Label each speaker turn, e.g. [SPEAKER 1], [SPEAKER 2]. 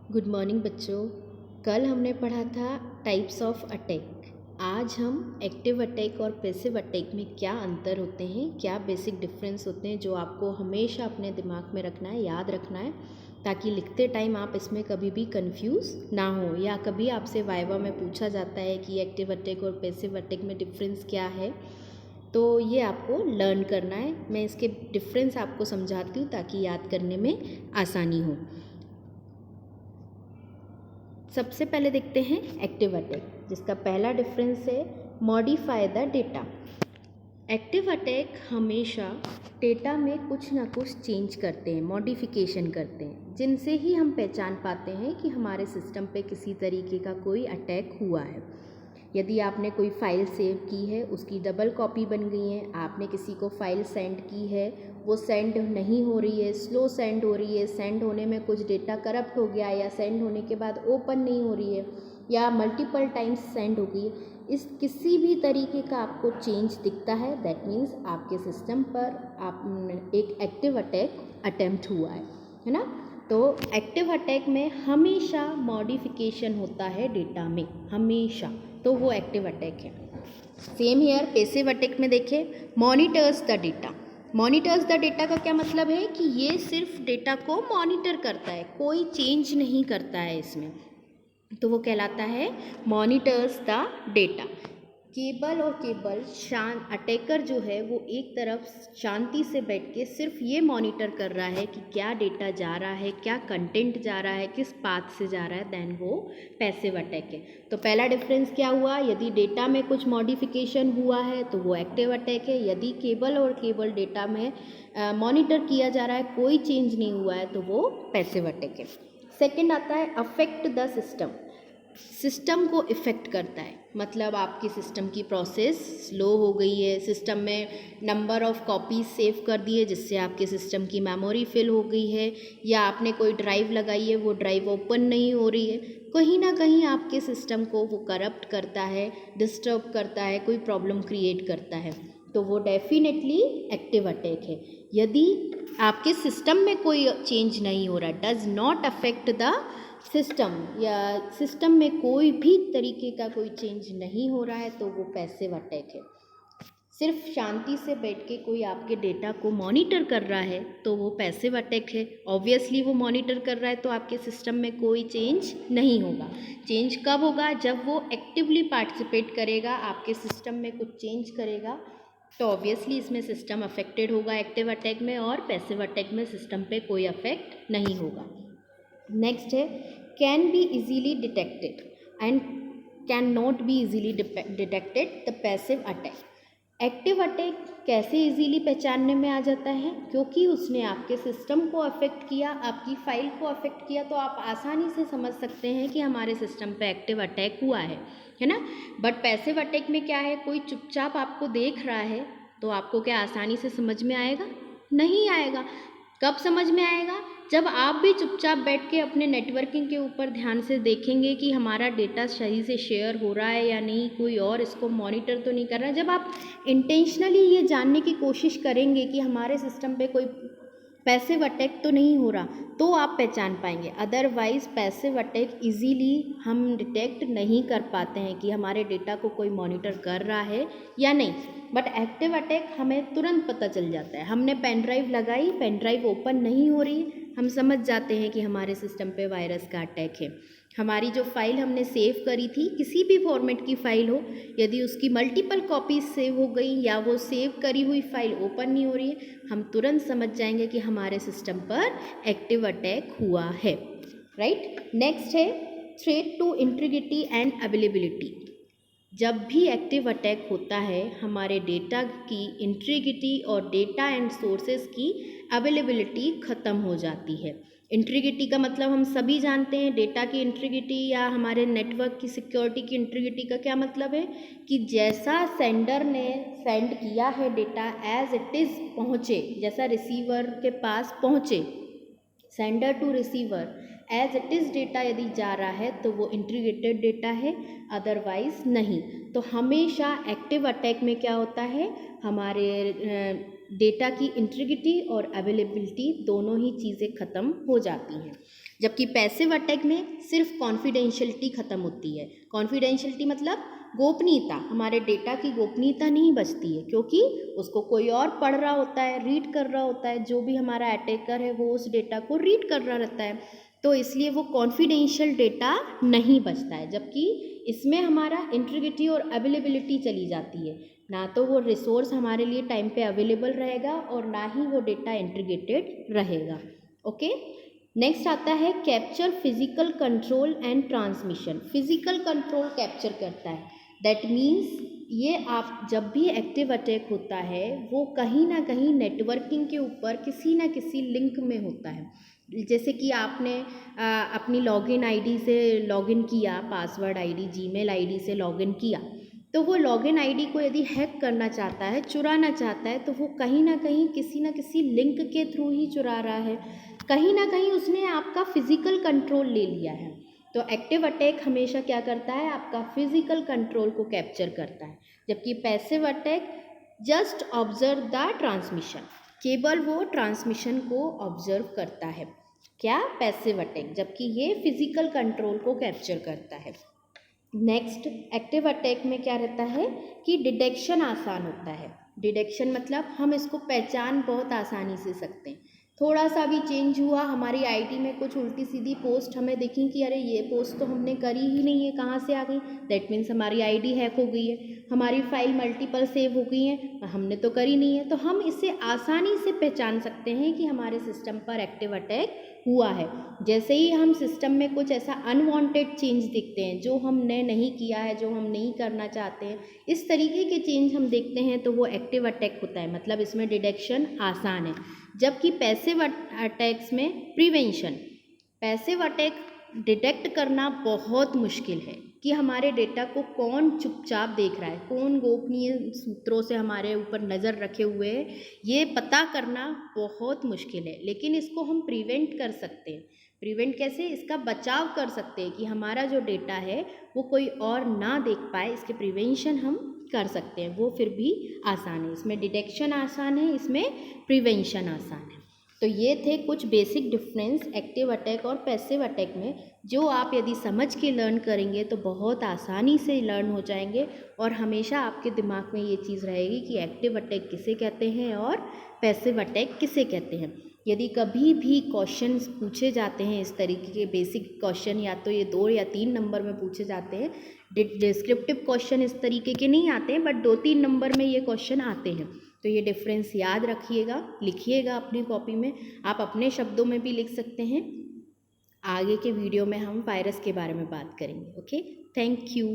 [SPEAKER 1] Good morning बच्चों। कल हमने पढ़ा था टाइप्स ऑफ अटैक। आज हम एक्टिव अटैक और पैसिव अटैक में क्या अंतर होते हैं, क्या बेसिक डिफरेंस होते हैं, जो आपको हमेशा अपने दिमाग में रखना है, याद रखना है, ताकि लिखते टाइम आप इसमें कभी भी कंफ्यूज ना हो। या कभी आपसे वाइवा में पूछा जाता है कि एक्टिव अटैक और पैसिव अटैक में डिफरेंस क्या है, तो ये आपको लर्न करना है। मैं इसके डिफरेंस आपको समझाती हूँ ताकि याद करने में आसानी हो। सबसे पहले देखते हैं एक्टिव अटैक, जिसका पहला डिफरेंस है modify the data. Active attack हमेशा डेटा में कुछ ना कुछ चेंज करते हैं, मॉडिफिकेशन करते हैं, जिनसे ही हम पहचान पाते हैं कि हमारे सिस्टम पे किसी तरीके का कोई अटैक हुआ है। यदि आपने कोई फ़ाइल सेव की है, उसकी डबल कॉपी बन गई है, आपने किसी को फ़ाइल सेंड की है, वो सेंड नहीं हो रही है, स्लो सेंड हो रही है, सेंड होने में कुछ डेटा करप्ट हो गया, या सेंड होने के बाद ओपन नहीं हो रही है, या मल्टीपल टाइम्स सेंड हो गई, इस किसी भी तरीके का आपको चेंज दिखता है, दैट मीन्स आपके सिस्टम पर आप एक एक्टिव अटैक अटेम्प्ट हुआ है ना। तो एक्टिव अटैक में हमेशा मॉडिफिकेशन होता है डेटा में, हमेशा, तो वो एक्टिव अटैक है। सेम हियर पैसिव अटैक में देखें, मॉनिटर्स द डेटा। मॉनिटर्स ड डेटा का क्या मतलब है कि ये सिर्फ डेटा को मॉनिटर करता है, कोई चेंज नहीं करता है इसमें, तो वो कहलाता है मॉनिटर्स द डेटा। केबल और केबल अटैकर जो है वो एक तरफ शांति से बैठ के सिर्फ ये मॉनिटर कर रहा है कि क्या डेटा जा रहा है, क्या कंटेंट जा रहा है, किस पाथ से जा रहा है, देन वो पैसिव अटैक है। तो पहला डिफरेंस क्या हुआ, यदि डेटा में कुछ मॉडिफिकेशन हुआ है तो वो एक्टिव अटैक है। यदि केबल और केबल डेटा में मॉनिटर किया जा रहा है, कोई चेंज नहीं हुआ है, तो वो पैसिव अटैक है। सेकेंड आता है अफेक्ट द सिस्टम। सिस्टम को इफ़ेक्ट करता है, मतलब आपकी सिस्टम की प्रोसेस स्लो हो गई है, सिस्टम में नंबर ऑफ़ कॉपीज़ सेव कर दिए जिससे आपके सिस्टम की मेमोरी फिल हो गई है, या आपने कोई ड्राइव लगाई है, वो ड्राइव ओपन नहीं हो रही है, कहीं ना कहीं आपके सिस्टम को वो करप्ट करता है, डिस्टर्ब करता है, कोई प्रॉब्लम क्रिएट करता है, तो वो डेफिनेटली एक्टिव अटैक है। यदि आपके सिस्टम में कोई चेंज नहीं हो रहा, does not affect the system, या सिस्टम में कोई भी तरीके का कोई चेंज नहीं हो रहा है, तो वो पैसिव अटैक है। सिर्फ शांति से बैठ के कोई आपके डेटा को मॉनिटर कर रहा है तो वो पैसिव अटैक है। ऑब्वियसली वो मॉनिटर कर रहा है तो आपके सिस्टम में कोई चेंज नहीं होगा। चेंज कब होगा, जब वो एक्टिवली पार्टिसिपेट करेगा, आपके सिस्टम में कुछ चेंज करेगा, तो ऑब्वियसली इसमें सिस्टम अफेक्टेड होगा एक्टिव अटैक में, और पैसिव अटैक में सिस्टम पे कोई अफेक्ट नहीं होगा। नेक्स्ट है can be easily detected and can not be easily detected the passive attack. Active attack कैसे इजीली पहचानने में आ जाता है, क्योंकि उसने आपके सिस्टम को अफेक्ट किया, आपकी फाइल को अफेक्ट किया, तो आप आसानी से समझ सकते हैं कि हमारे सिस्टम पे एक्टिव अटैक हुआ है ना। बट पैसिव अटैक में क्या है, कोई चुपचाप आपको देख रहा है तो आपको क्या आसानी से समझ में आएगा? नहीं आएगा। कब समझ में आएगा? जब आप भी चुपचाप बैठ के अपने नेटवर्किंग के ऊपर ध्यान से देखेंगे कि हमारा डेटा सही से शेयर हो रहा है या नहीं, कोई और इसको मॉनिटर तो नहीं कर रहा है। जब आप इंटेंशनली ये जानने की कोशिश करेंगे कि हमारे सिस्टम पे कोई पैसिव अटैक तो नहीं हो रहा, तो आप पहचान पाएंगे। अदरवाइज़ पैसिव अटैक इजीली हम डिटेक्ट नहीं कर पाते हैं कि हमारे डेटा को कोई मॉनिटर कर रहा है या नहीं। बट एक्टिव अटैक हमें तुरंत पता चल जाता है। हमने पेन ड्राइव लगाई, पेन ड्राइव ओपन नहीं हो रही, हम समझ जाते हैं कि हमारे सिस्टम पे वायरस का अटैक है। हमारी जो फाइल हमने सेव करी थी, किसी भी फॉर्मेट की फ़ाइल हो, यदि उसकी मल्टीपल कॉपीज सेव हो गई या वो सेव करी हुई फाइल ओपन नहीं हो रही है, हम तुरंत समझ जाएंगे कि हमारे सिस्टम पर एक्टिव अटैक हुआ है। राइट। नेक्स्ट है threat to integrity and availability. जब भी एक्टिव अटैक होता है, हमारे डेटा की इंटीग्रिटी और डेटा एंड सोर्सेज की अवेलेबिलिटी ख़त्म हो जाती है। इंटीग्रिटी का मतलब हम सभी जानते हैं, डेटा की इंटीग्रिटी या हमारे नेटवर्क की सिक्योरिटी की इंटीग्रिटी का क्या मतलब है कि जैसा सेंडर ने सेंड किया है डेटा, एज इट इज़ पहुँचे, जैसा रिसीवर के पास पहुँचे, sender to receiver as it is data यदि जा रहा है तो वो इंटीग्रेटेड डेटा है, अदरवाइज नहीं। तो हमेशा एक्टिव अटैक में क्या होता है, हमारे डेटा की इंटीग्रिटी और अवेलेबिलिटी दोनों ही चीज़ें ख़त्म हो जाती हैं। जबकि पैसिव अटैक में सिर्फ कॉन्फिडेंशियलिटी ख़त्म होती है। कॉन्फिडेंशियलिटी मतलब गोपनीयता, हमारे डेटा की गोपनीयता नहीं बचती है, क्योंकि उसको कोई और पढ़ रहा होता है, रीड कर रहा होता है, जो भी हमारा अटैकर है वो उस डेटा को रीड कर रहा रहता है, तो इसलिए वो कॉन्फिडेंशियल डेटा नहीं बचता है। जबकि इसमें हमारा इंटीग्रिटी और अवेलेबिलिटी चली जाती है, ना तो वो रिसोर्स हमारे लिए टाइम पे अवेलेबल रहेगा और ना ही वो डेटा इंटीग्रेटेड रहेगा। ओके, नेक्स्ट आता है capture physical control and transmission. Physical control capture करता है, दैट मीन्स ये आप जब भी एक्टिव अटैक होता है वो कहीं ना कहीं नेटवर्किंग के ऊपर किसी ना किसी लिंक में होता है। जैसे कि आपने अपनी लॉगिन आईडी से लॉगिन किया, पासवर्ड आईडी, जीमेल आईडी से लॉगिन किया, तो वो लॉगिन आईडी को यदि हैक करना चाहता है, चुराना चाहता है, तो वो कहीं ना कहीं किसी ना किसी लिंक के थ्रू ही चुरा रहा है, कहीं ना कहीं उसने आपका फिजिकल कंट्रोल ले लिया है। तो एक्टिव अटैक हमेशा क्या करता है, आपका फिजिकल कंट्रोल को कैप्चर करता है, जबकि passive attack just observe the transmission, केवल वो ट्रांसमिशन को ऑब्जर्व करता है। क्या? पैसिव अटैक, जबकि ये फिजिकल कंट्रोल को कैप्चर करता है। नेक्स्ट, एक्टिव अटैक में क्या रहता है कि डिटेक्शन आसान होता है। डिटेक्शन मतलब हम इसको पहचान बहुत आसानी से सकते हैं। थोड़ा सा भी चेंज हुआ, हमारी आईडी में कुछ उल्टी सीधी पोस्ट हमें देखें कि अरे ये पोस्ट तो हमने करी ही नहीं है, कहाँ से आ गई, दैट मीन्स हमारी आईडी हैक हो गई है, हमारी फाइल मल्टीपल सेव हो गई है, हमने तो करी नहीं है। तो हम इसे आसानी से पहचान सकते हैं कि हमारे सिस्टम पर एक्टिव अटैक हुआ है। जैसे ही हम सिस्टम में कुछ ऐसा अनवांटेड चेंज देखते हैं जो हमने नहीं किया है, जो हम नहीं करना चाहते हैं, इस तरीके के चेंज हम देखते हैं, तो वो एक्टिव अटैक होता है, मतलब इसमें डिटेक्शन आसान है। जबकि पैसिव अटैक्स में प्रिवेंशन, पैसिव अटैक डिटेक्ट करना बहुत मुश्किल है कि हमारे डेटा को कौन चुपचाप देख रहा है, कौन गोपनीय सूत्रों से हमारे ऊपर नज़र रखे हुए है, ये पता करना बहुत मुश्किल है। लेकिन इसको हम प्रिवेंट कर सकते हैं। प्रिवेंट कैसे? इसका बचाव कर सकते हैं कि हमारा जो डेटा है वो कोई और ना देख पाए, इसके प्रिवेंशन हम कर सकते हैं। वो फिर भी आसान है, इसमें डिटेक्शन आसान है, इसमें प्रिवेंशन आसान है। तो ये थे कुछ बेसिक डिफरेंस एक्टिव अटैक और पैसिव अटैक में, जो आप यदि समझ के लर्न करेंगे तो बहुत आसानी से लर्न हो जाएंगे, और हमेशा आपके दिमाग में ये चीज़ रहेगी कि एक्टिव अटैक किसे कहते हैं और पैसिव अटैक किसे कहते हैं। यदि कभी भी क्वेश्चंस पूछे जाते हैं इस तरीके के बेसिक क्वेश्चन, या तो ये 2 या 3 नंबर में पूछे जाते हैं, डिस्क्रिप्टिव क्वेश्चन इस तरीके के नहीं आते हैं, बट 2-3 नंबर में ये क्वेश्चन आते हैं, तो ये डिफरेंस याद रखिएगा, लिखिएगा अपनी कॉपी में। आप अपने शब्दों में भी लिख सकते हैं। आगे के वीडियो में हम वायरस के बारे में बात करेंगे। Okay, thank you.